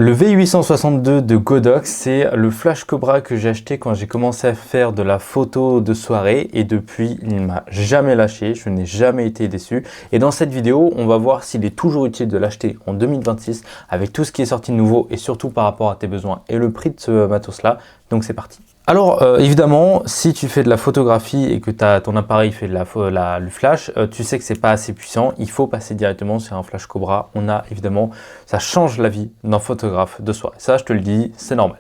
Le V862 de Godox, c'est le flash Cobra que j'ai acheté quand j'ai commencé à faire de la photo de soirée et depuis, il ne m'a jamais lâché, je n'ai jamais été déçu. Et dans cette vidéo, on va voir s'il est toujours utile de l'acheter en 2026 avec tout ce qui est sorti de nouveau et surtout par rapport à tes besoins et le prix de ce matos-là. Donc c'est parti. Alors évidemment, si tu fais de la photographie et que ton appareil fait de le flash, tu sais que c'est pas assez puissant, il faut passer directement sur un flash Cobra. Ça change la vie d'un photographe de soirée. Ça, je te le dis, c'est normal.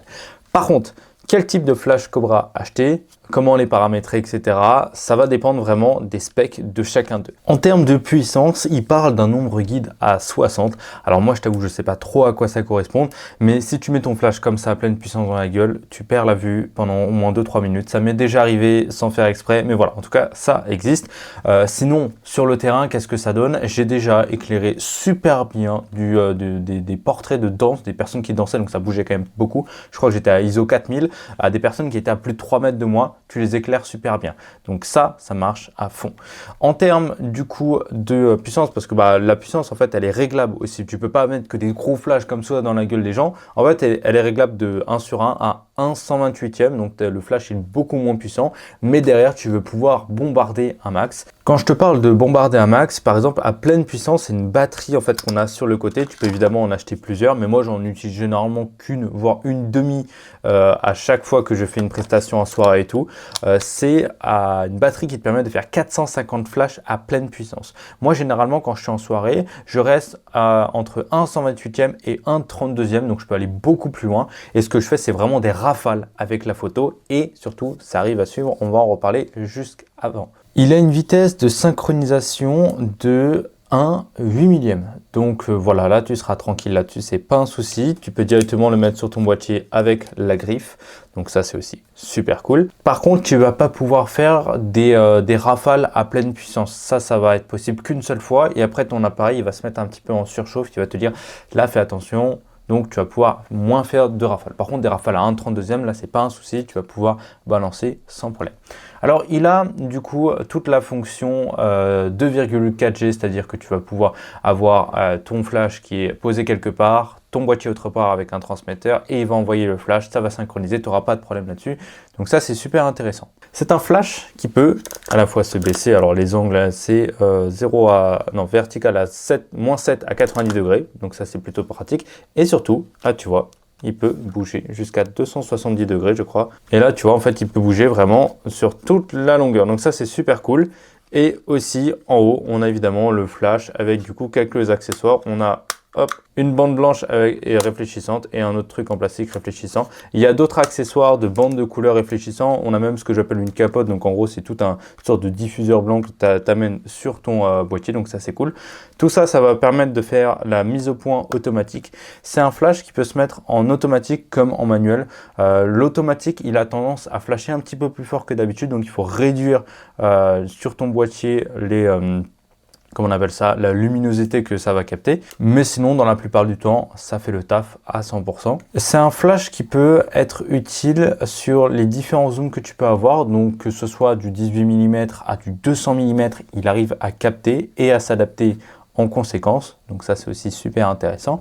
Par contre, quel type de flash Cobra acheter, comment les paramétrer, etc. Ça va dépendre vraiment des specs de chacun d'eux. En termes de puissance, il parle d'un nombre guide à 60. Alors moi, je t'avoue, je ne sais pas trop à quoi ça correspond, mais si tu mets ton flash comme ça à pleine puissance dans la gueule, tu perds la vue pendant au moins 2-3 minutes. Ça m'est déjà arrivé sans faire exprès, mais voilà, en tout cas, ça existe. Sinon, sur le terrain, qu'est-ce que ça donne? J'ai déjà éclairé super bien des portraits de danse, des personnes qui dansaient, donc ça bougeait quand même beaucoup. Je crois que j'étais à ISO 4000, à des personnes qui étaient à plus de 3 mètres de moi. Tu les éclaires super bien. Donc ça marche à fond. En termes du coup de puissance, parce que la puissance en fait elle est réglable aussi. Tu peux pas mettre que des gros flashs comme ça dans la gueule des gens. En fait elle est réglable de 1 sur 1 à 1/128e. Donc le flash est beaucoup moins puissant. Mais derrière tu veux pouvoir bombarder un max. Quand je te parle de bombarder un max, par exemple à pleine puissance, c'est une batterie en fait qu'on a sur le côté. Tu peux évidemment en acheter plusieurs, mais moi j'en utilise généralement qu'une, voire une demi à chaque fois que je fais une prestation en soirée et tout. C'est une batterie qui te permet de faire 450 flashs à pleine puissance. Moi généralement quand je suis en soirée, je reste entre 1/128e et 1/32e, donc je peux aller beaucoup plus loin. Et ce que je fais, c'est vraiment des rafales avec la photo et surtout ça arrive à suivre, on va en reparler jusqu'avant. Il a une vitesse de synchronisation de 1/8 millième. Donc voilà, là tu seras tranquille là-dessus, c'est pas un souci. Tu peux directement le mettre sur ton boîtier avec la griffe. Donc ça c'est aussi super cool. Par contre, tu vas pas pouvoir faire des rafales à pleine puissance. Ça va être possible qu'une seule fois et après ton appareil il va se mettre un petit peu en surchauffe. Il va te dire là fais attention. Donc, tu vas pouvoir moins faire de rafales. Par contre, des rafales à 1/32e, là, c'est pas un souci. Tu vas pouvoir balancer sans problème. Alors, il a du coup toute la fonction 2,4G, c'est-à-dire que tu vas pouvoir avoir ton flash qui est posé quelque part, ton boîtier autre part avec un transmetteur et il va envoyer le flash, ça va synchroniser, tu n'auras pas de problème là-dessus. Donc ça, c'est super intéressant. C'est un flash qui peut à la fois se baisser, alors les angles c'est vertical à -7 à 90 degrés, donc ça c'est plutôt pratique. Et surtout, là tu vois, il peut bouger jusqu'à 270 degrés je crois. Et là tu vois en fait il peut bouger vraiment sur toute la longueur, donc ça c'est super cool. Et aussi en haut on a évidemment le flash avec du coup quelques accessoires. On a une bande blanche et réfléchissante et un autre truc en plastique réfléchissant. Il y a d'autres accessoires de bandes de couleurs réfléchissant. On a même ce que j'appelle une capote. Donc en gros, c'est tout une sorte de diffuseur blanc que tu amènes sur ton boîtier. Donc ça, c'est cool. Tout ça, ça va permettre de faire la mise au point automatique. C'est un flash qui peut se mettre en automatique comme en manuel. L'automatique, il a tendance à flasher un petit peu plus fort que d'habitude. Donc il faut réduire sur ton boîtier la luminosité que ça va capter. Mais sinon, dans la plupart du temps, ça fait le taf à 100%. C'est un flash qui peut être utile sur les différents zooms que tu peux avoir. Donc, que ce soit du 18 mm à du 200 mm, il arrive à capter et à s'adapter en conséquence. Donc ça, c'est aussi super intéressant.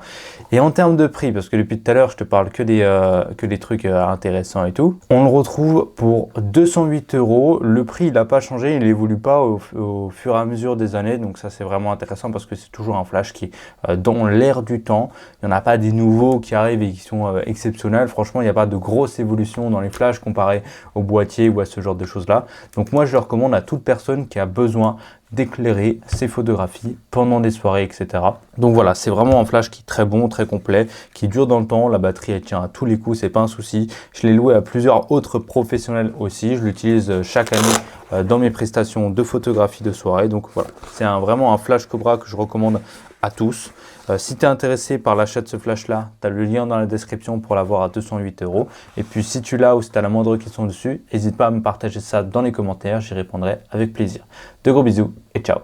Et en termes de prix, parce que depuis tout à l'heure, je te parle que des trucs intéressants et tout, on le retrouve pour 208 €. Le prix, il n'a pas changé, il n'évolue pas au fur et à mesure des années. Donc ça, c'est vraiment intéressant parce que c'est toujours un flash qui est dans l'air du temps. Il n'y en a pas des nouveaux qui arrivent et qui sont exceptionnels. Franchement, il n'y a pas de grosse évolution dans les flashs comparé au boîtier ou à ce genre de choses-là. Donc moi, je le recommande à toute personne qui a besoin d'éclairer ses photographies pendant des soirées, etc. Donc voilà, c'est vraiment un flash qui est très bon, très complet, qui dure dans le temps. La batterie, elle tient à tous les coups, c'est pas un souci. Je l'ai loué à plusieurs autres professionnels aussi. Je l'utilise chaque année dans mes prestations de photographie de soirée. Donc voilà, c'est vraiment un flash Cobra que je recommande à tous. Si tu es intéressé par l'achat de ce flash-là, tu as le lien dans la description pour l'avoir à 208 €. Et puis si tu l'as ou si tu as la moindre question dessus, n'hésite pas à me partager ça dans les commentaires, j'y répondrai avec plaisir. De gros bisous et ciao.